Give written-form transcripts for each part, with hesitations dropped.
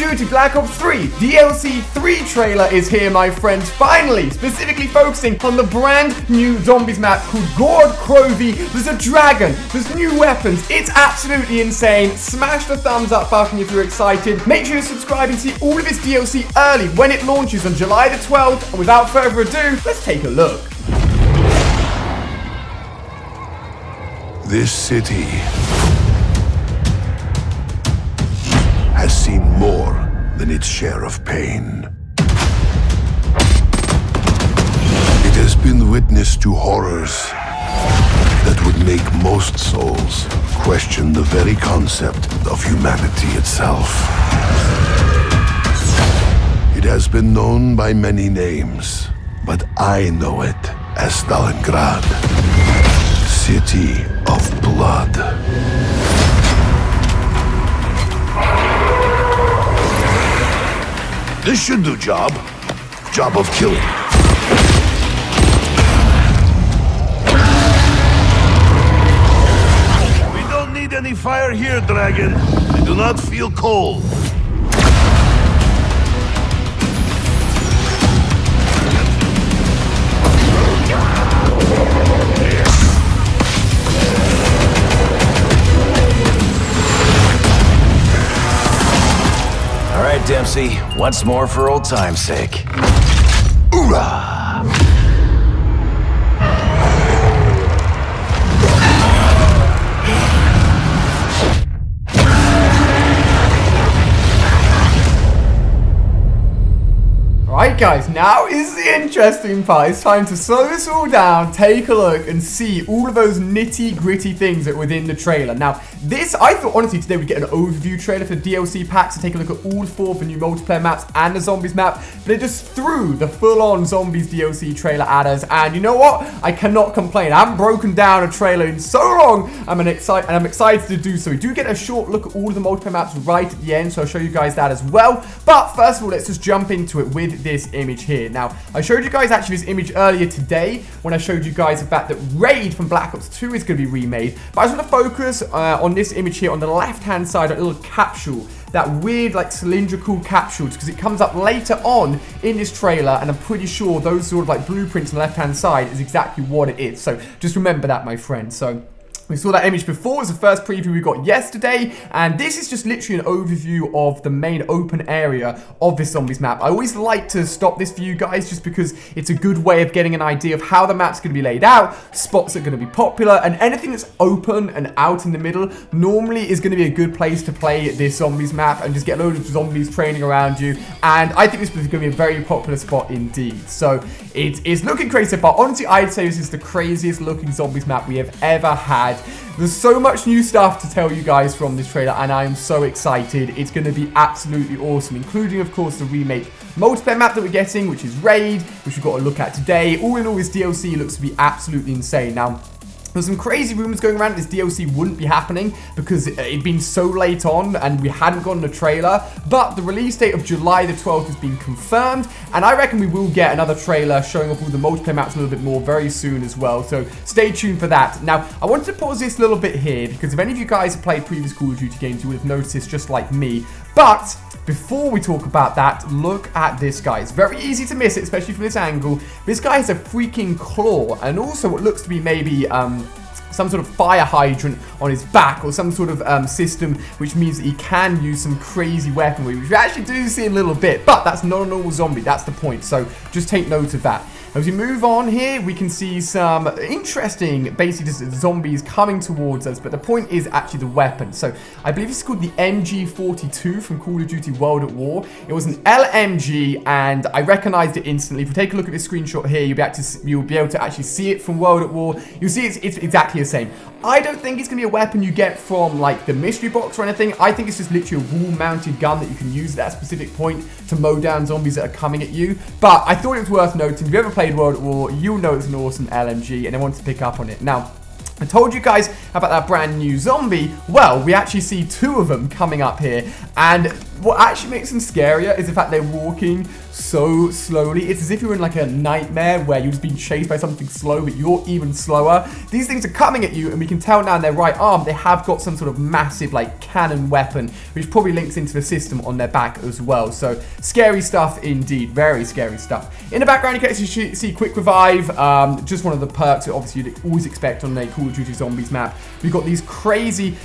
of Duty Black Ops 3 DLC 3 trailer is here, my friends, finally, specifically focusing on the brand new zombies map called Gorod Krovi. There's a dragon, there's new weapons, it's absolutely insane. Smash the thumbs up button if you're excited. Make sure you subscribe and see all of this DLC early when it launches on July the 12th. And without further ado, let's take a look. This city has seen more than its share of pain. It has been witness to horrors that would make most souls question the very concept of humanity itself. It has been known by many names, but I know it as Stalingrad, City of Blood. This should do job of killing. We don't need any fire here, dragon. I do not feel cold. All right, Dempsey, once more for old time's sake. Hoorah! Alright guys, now is the interesting part. It's time to slow this all down, take a look and see all of those nitty gritty things that were within the trailer. Now this, I thought honestly today we'd get an overview trailer for the DLC packs to take a look at all four of the new multiplayer maps and the zombies map, but they just threw the full-on zombies DLC trailer at us, and you know what? I cannot complain. I haven't broken down a trailer in so long. I'm excited to do so. We do get a short look at all of the multiplayer maps right at the end, so I'll show you guys that as well. But first of all, let's just jump into it with this image here. Now, I showed you guys actually this image earlier today when I showed you guys the fact that Raid from Black Ops 2 is going to be remade. But I just want to focus on this image here on the left-hand side, a little capsule. That weird, like, cylindrical capsules, because it comes up later on in this trailer, and I'm pretty sure those sort of, like, blueprints on the left-hand side is exactly what it is. So, just remember that, my friend. So, we saw that image before. It was the first preview we got yesterday, and this is just literally an overview of the main open area of this zombies map. I always like to stop this for you guys just because it's a good way of getting an idea of how the map's going to be laid out, spots that are going to be popular, and anything that's open and out in the middle normally is going to be a good place to play this zombies map and just get loads of zombies training around you, and I think this is going to be a very popular spot indeed. So it is looking crazy so far. Honestly, I'd say this is the craziest looking zombies map we have ever had. There's so much new stuff to tell you guys from this trailer, and I am so excited. It's going to be absolutely awesome, including, of course, the remake multiplayer map that we're getting, which is Raid, which we've got to look at today. All in all, this DLC looks to be absolutely insane. Now, there's some crazy rumors going around that this DLC wouldn't be happening because it'd been so late on and we hadn't gotten a trailer, but the release date of July the 12th has been confirmed, and I reckon we will get another trailer showing off all the multiplayer maps a little bit more very soon as well, so stay tuned for that. Now, I wanted to pause this a little bit here because if any of you guys have played previous Call of Duty games, you would have noticed this just like me, but before we talk about that, look at this guy. It's very easy to miss it, especially from this angle. This guy has a freaking claw, and also what looks to be maybe some sort of fire hydrant on his back, or some sort of system which means that he can use some crazy weaponry, which we actually do see in a little bit, but that's not a normal zombie. That's the point, so just take note of that. As we move on here, we can see some interesting, basically just zombies coming towards us, but the point is actually the weapon. So I believe it's called the MG42 from Call of Duty World at War. It was an LMG, and I recognized it instantly. If we take a look at this screenshot here, you'll be able to actually see it from World at War. You'll see it's exactly the same. I don't think it's going to be a weapon you get from, like, the mystery box or anything. I think it's just literally a wall-mounted gun that you can use at that specific point to mow down zombies that are coming at you. But I thought it was worth noting. If you ever played World at War, you'll know it's an awesome LMG, and I wanted to pick up on it. Now, I told you guys How about that brand new zombie? Well, we actually see 2 of them coming up here. And what actually makes them scarier is the fact they're walking so slowly. It's as if you're in like a nightmare where you're just being chased by something slow, but you're even slower. These things are coming at you, and we can tell now in their right arm they have got some sort of massive like cannon weapon, which probably links into the system on their back as well. So scary stuff indeed, very scary stuff. In the background you can actually see quick revive, just one of the perks that obviously you'd always expect on a Call of Duty Zombies map. We've got these crazy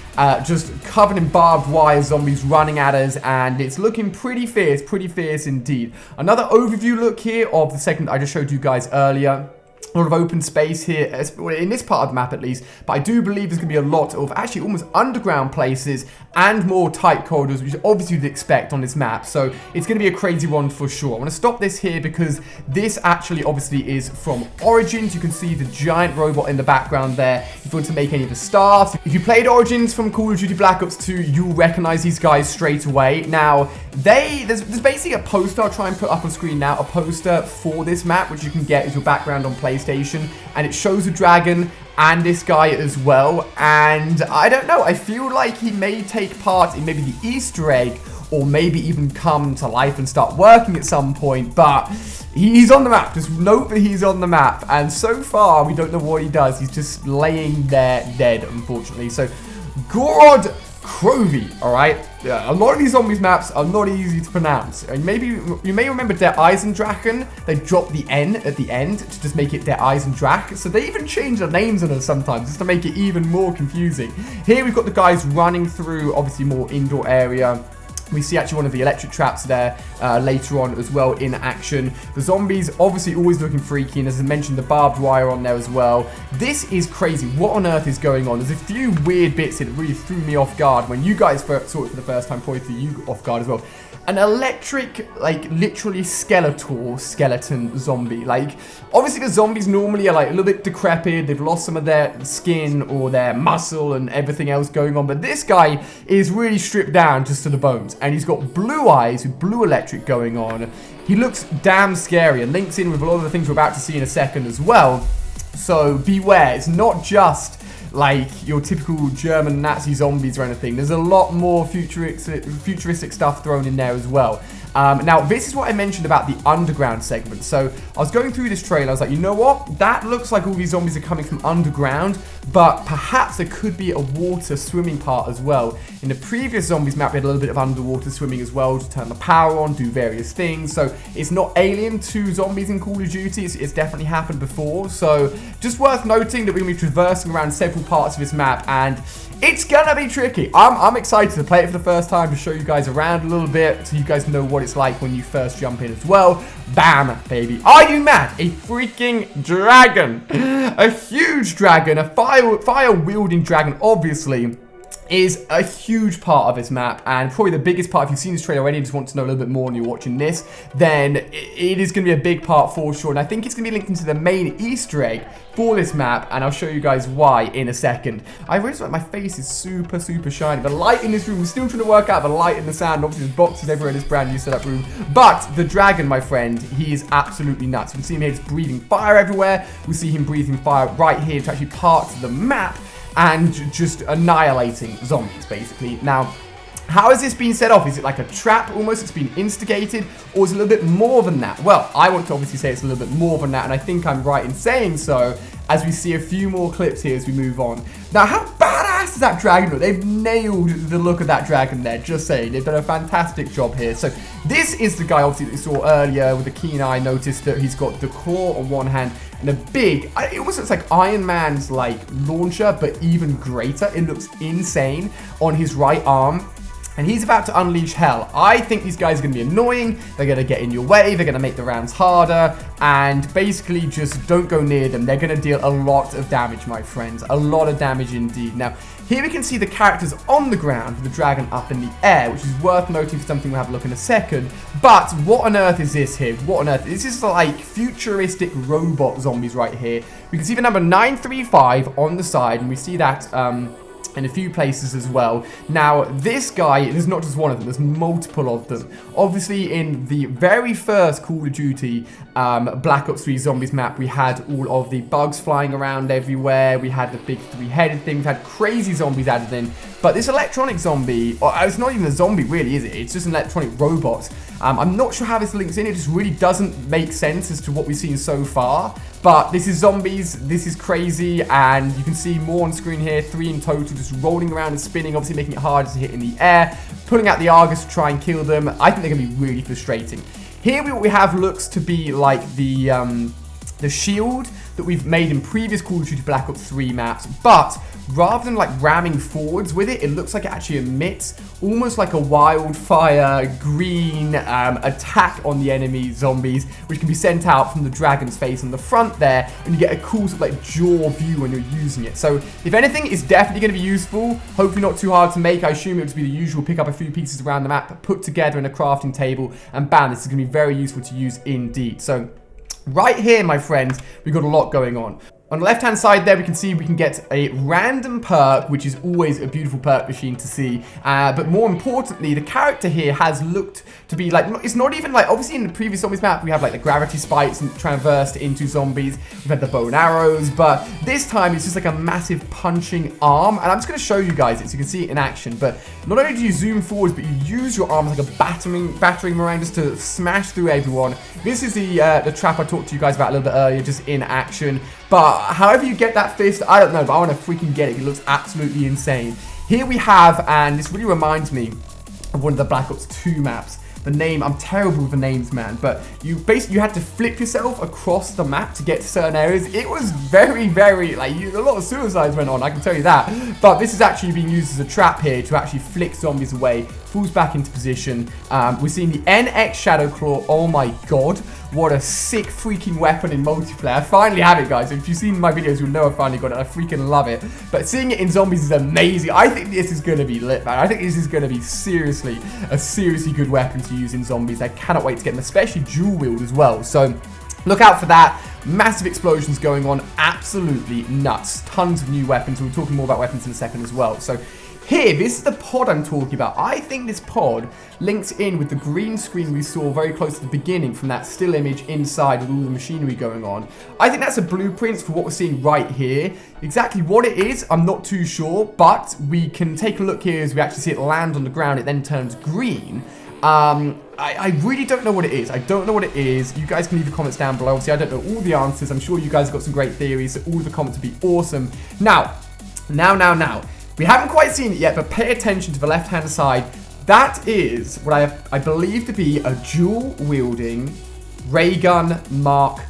just covered in barbed wire zombies running at us, and it's looking pretty fierce indeed. Another overview look here of the segment I just showed you guys earlier. A lot of open space here, in this part of the map at least, but I do believe there's going to be a lot of actually almost underground places and more tight corridors, which obviously you'd expect on this map, so it's going to be a crazy one for sure. I want to stop this here because this actually obviously is from Origins. You can see the giant robot in the background there if you want to make any of the staffs. If you played Origins from Call of Duty Black Ops 2, you'll recognize these guys straight away. Now, there's basically a poster I'll try and put up on screen now, a poster for this map, which you can get as your background on PlayStation, and it shows a dragon and this guy as well, and I don't know, I feel like he may take part in maybe the Easter egg, or maybe even come to life and start working at some point, but he's on the map. Just note that he's on the map, and so far we don't know what he does. He's just laying there dead, unfortunately. So Gorod Krovi, alright? Yeah, a lot of these zombies maps are not easy to pronounce. And maybe you may remember Der Eisendrachen. They dropped the N at the end to just make it Der Eisendrache. So they even change their names on us sometimes just to make it even more confusing. Here we've got the guys running through, obviously more indoor area. We see actually one of the electric traps there later on as well in action. The zombies obviously always looking freaky, and as I mentioned, the barbed wire on there as well. This is crazy. What on earth is going on? There's a few weird bits that really threw me off guard when you guys saw it for the first time, probably threw you off guard as well. An electric, like, literally skeleton zombie. Like, obviously the zombies normally are, like, a little bit decrepit. They've lost some of their skin or their muscle and everything else going on. But this guy is really stripped down just to the bones. And he's got blue eyes with blue electric going on. He looks damn scary and links in with a lot of the things we're about to see in a second as well. So beware. It's not just like your typical German Nazi zombies or anything. There's a lot more futuristic stuff thrown in there as well. Now, this is what I mentioned about the underground segment. So I was going through this trailer. I was like, you know what? That looks like all these zombies are coming from underground, but perhaps there could be a water swimming part as well. In the previous zombies map, we had a little bit of underwater swimming as well to turn the power on, do various things. So it's not alien to zombies in Call of Duty. It's definitely happened before. So just worth noting that we're going to be traversing around several parts of this map, and it's gonna be tricky. I'm excited to play it for the first time, to show you guys around a little bit so you guys know what it's like when you first jump in as well. Bam, baby. Are you mad? A freaking dragon. A huge dragon, a fire-wielding dragon, obviously, is a huge part of this map, and probably the biggest part. If you've seen this trailer already and just want to know a little bit more and you're watching this, then it is going to be a big part for sure, and I think it's going to be linked into the main Easter egg for this map, and I'll show you guys why in a second. I really like my face is super shiny. The light in this room, we're still trying to work out the light and the sound. Obviously there's boxes everywhere in this brand new setup room, but the dragon, my friend, he is absolutely nuts. You can see him here just breathing fire everywhere. We see him breathing fire right here to actually parts of the map and just annihilating zombies, basically. Now, how has this been set off? Is it like a trap almost? It's been instigated, or is it a little bit more than that? Well, I want to obviously say it's a little bit more than that, and I think I'm right in saying so, as we see a few more clips here as we move on. Now, how badass is that dragon look? They've nailed the look of that dragon there, just saying. They've done a fantastic job here. So this is the guy, obviously, that you saw earlier with the keen eye. Noticed that he's got the claw on one hand and a big, it almost looks like Iron Man's like launcher, but even greater. It looks insane on his right arm. And he's about to unleash hell. I think these guys are going to be annoying. They're going to get in your way. They're going to make the rounds harder. And basically just don't go near them. They're going to deal a lot of damage, my friends. A lot of damage indeed. Now, here we can see the characters on the ground with the dragon up in the air, which is worth noting for something we'll have a look in a second. But what on earth is this here? What on earth? This is like futuristic robot zombies right here. We can see the number 935 on the side, and we see that in a few places as well. Now, this guy, there's not just one of them, there's multiple of them. Obviously, in the very first Call of Duty Black Ops 3 Zombies map, we had all of the bugs flying around everywhere. We had the big three-headed thing. We've had crazy zombies added in. But this electronic zombie, or it's not even a zombie really, is it? It's just an electronic robot. I'm not sure how this links in. It just really doesn't make sense as to what we've seen so far. But this is zombies, this is crazy, and you can see more on screen here, 3 in total, just rolling around and spinning, obviously making it harder to hit in the air, pulling out the Argus to try and kill them. I think they're going to be really frustrating. Here what we have looks to be like the shield that we've made in previous Call of Duty Black Ops 3 maps, but rather than like ramming forwards with it, it looks like it actually emits almost like a wildfire green attack on the enemy zombies, which can be sent out from the dragon's face on the front there, and you get a cool sort of like jaw view when you're using it. So if anything, it's definitely going to be useful. Hopefully not too hard to make. I assume it would be the usual, pick up a few pieces around the map, put together in a crafting table, and bam, this is going to be very useful to use indeed. So right here, my friends, we've got a lot going on. On the left-hand side there, we can see we can get a random perk, which is always a beautiful perk machine to see. But more importantly, the character here has looked to be like, it's not even like, obviously in the previous zombies map, we have like the gravity spikes and traversed into zombies. We've had the bow and arrows, but this time it's just like a massive punching arm. And I'm just going to show you guys it so you can see it in action. But not only do you zoom forwards, but you use your arms like a battering meringue just to smash through everyone. This is the trap I talked to you guys about a little bit earlier, just in action. But however you get that fist, I don't know, but I want to freaking get it. It looks absolutely insane. Here we have, and this really reminds me of one of the Black Ops 2 maps. The name, I'm terrible with the names, man, but you had to flip yourself across the map to get to certain areas. It was very, very, like, a lot of suicides went on, I can tell you that. But this is actually being used as a trap here to actually flick zombies away, falls back into position. We're seeing the NX Shadow Claw. Oh my god, what a sick freaking weapon in multiplayer. I finally have it, guys. If you've seen my videos, you'll know I finally got it. I freaking love it. But seeing it in zombies is amazing. I think this is going to be lit, man. I think this is going to be seriously a seriously good weapon to use in zombies. I cannot wait to get them, especially dual wield as well. So look out for that. Massive explosions going on. Absolutely nuts. Tons of new weapons. We'll be talking more about weapons in a second as well. So here, this is the pod I'm talking about. I think this pod links in with the green screen we saw very close to the beginning from that still image inside with all the machinery going on. I think that's a blueprint for what we're seeing right here. Exactly what it is, I'm not too sure, but we can take a look here as we actually see it land on the ground. It then turns green. I really don't know what it is. I don't know what it is. You guys can leave your comments down below. Obviously, I don't know all the answers. I'm sure you guys have got some great theories, so all of the comments would be awesome. Now. We haven't quite seen it yet, but pay attention to the left-hand side. That is what I believe to be a dual-wielding ray gun Mark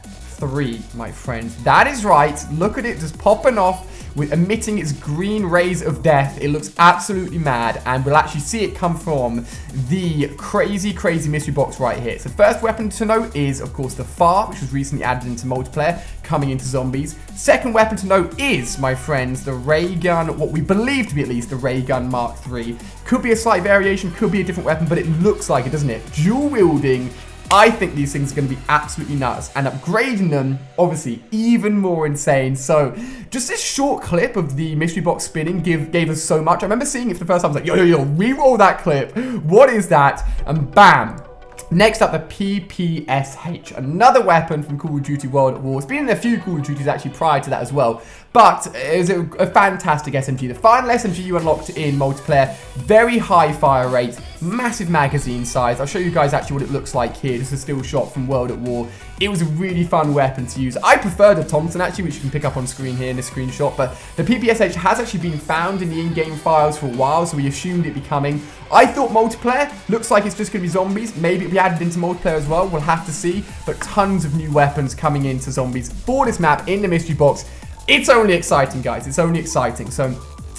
III, my friends. That is right. Look at it just popping off with emitting its green rays of death. It looks absolutely mad, and we'll actually see it come from the crazy, crazy mystery box right here. So first weapon to note is, of course, the FAR, which was recently added into multiplayer, coming into zombies. Second weapon to note is, my friends, the ray gun, what we believe to be at least the ray gun Mark III. Could be a slight variation, could be a different weapon, but it looks like it, doesn't it? Dual wielding. I think these things are going to be absolutely nuts, and upgrading them, obviously, even more insane. So, just this short clip of the mystery box spinning gave us so much. I remember seeing it for the first time. I was like, yo, re-roll that clip. What is that? And bam. Next up, the PPSH, another weapon from Call of Duty World at War. It's been in a few Call of Duties actually prior to that as well, but it was a fantastic SMG. The final SMG you unlocked in multiplayer, very high fire rate, massive magazine size. I'll show you guys actually what it looks like here. Just a still shot from World at War. It was a really fun weapon to use. I prefer the Thompson actually, which you can pick up on screen here in this screenshot, but the PPSH has actually been found in the in-game files for a while, so we assumed it'd be coming. I thought multiplayer, looks like it's just going to be zombies. Maybe it'll be added into multiplayer as well. We'll have to see, but tons of new weapons coming into zombies for this map in the mystery box. It's only exciting, guys. It's only exciting. So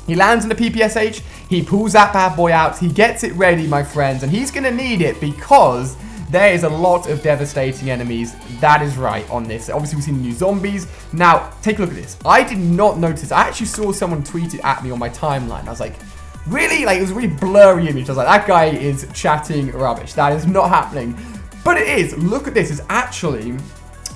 he lands on the PPSH, he pulls that bad boy out, he gets it ready, my friends, and he's going to need it because there is a lot of devastating enemies. That is right on this. Obviously, we've seen the new zombies. Now, take a look at this. I did not notice. I actually saw someone tweet it at me on my timeline. I was like, really? Like, it was a really blurry image. I was like, that guy is chatting rubbish. That is not happening. But it is. Look at this. It's actually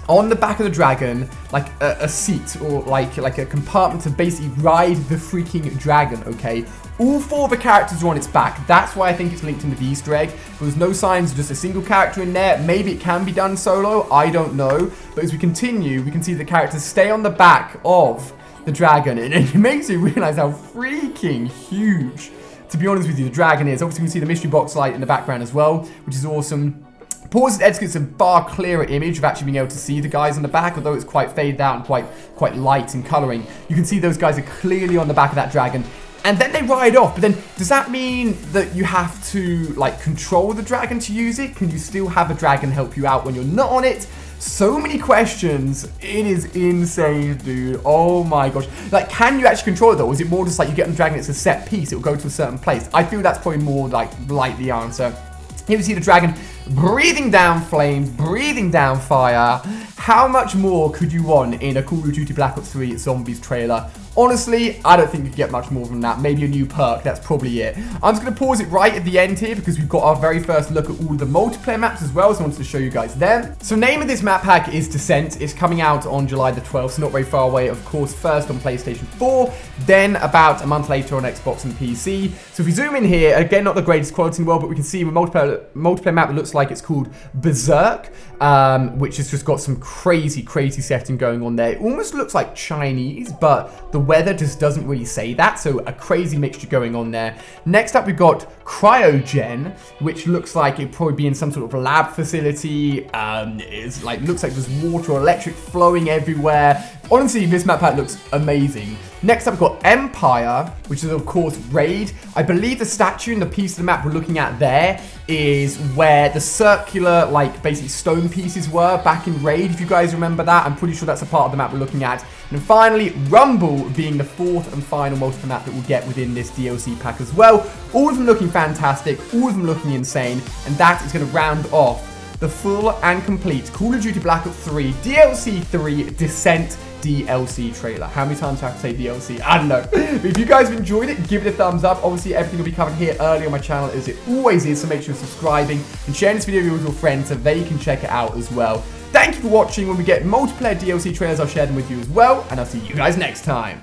on the back of the dragon, like a seat or like a compartment to basically ride the freaking dragon, okay? All 4 of the characters are on its back. That's why I think it's linked in with the Easter egg. There's no signs of just a single character in there. Maybe it can be done solo. I don't know. But as we continue, we can see the characters stay on the back of the dragon. And it makes you realize how freaking huge, to be honest with you, the dragon is. Obviously, we can see the mystery box light in the background as well, which is awesome. Pause it gets a far clearer image of actually being able to see the guys on the back, although it's quite faded out and quite light in coloring. You can see those guys are clearly on the back of that dragon. And then they ride off, but then does that mean that you have to like control the dragon to use it? Can you still have a dragon help you out when you're not on it? So many questions. It is insane, dude. Oh my gosh. Like, can you actually control it though? Or is it more just like you get on the dragon, it's a set piece, it will go to a certain place? I feel that's probably more like the answer. Here we see the dragon breathing down flames, breathing down fire. How much more could you want in a Call of Duty Black Ops 3 Zombies trailer? Honestly, I don't think you could get much more than that. Maybe a new perk, that's probably it. I'm just going to pause it right at the end here because we've got our very first look at all the multiplayer maps as well, so I wanted to show you guys them. So name of this map pack is Descent. It's coming out on July the 12th, so not very far away, of course, first on PlayStation 4, then about a month later on Xbox and PC. So if we zoom in here, again, not the greatest quality in the world, but we can see a multiplayer map that looks like it's called Berserk, which has just got some crazy setting going on there. It almost looks like Chinese, but the weather just doesn't really say that, so a crazy mixture going on there. Next up, we've got Cryogen, which looks like it'd probably be in some sort of lab facility. It's like, looks like there's water or electric flowing everywhere. Honestly, this map pack looks amazing. Next up, we've got Empire, which is, of course, Raid. I believe the statue and the piece of the map we're looking at there is where the circular, like, basically stone pieces were back in Raid, if you guys remember that. I'm pretty sure that's a part of the map we're looking at. And then finally, Rumble being the 4th and final multiplayer map that we'll get within this DLC pack as well. All of them looking fantastic, all of them looking insane, and that is going to round off the full and complete Call of Duty Black Ops 3 DLC 3 Descent DLC trailer. How many times do I have to say DLC? I don't know. But if you guys have enjoyed it, give it a thumbs up. Obviously, everything will be covered here early on my channel, as it always is, so make sure you're subscribing and sharing this video with your friends so they can check it out as well. Thank you for watching. When we get multiplayer DLC trailers, I'll share them with you as well, and I'll see you guys next time.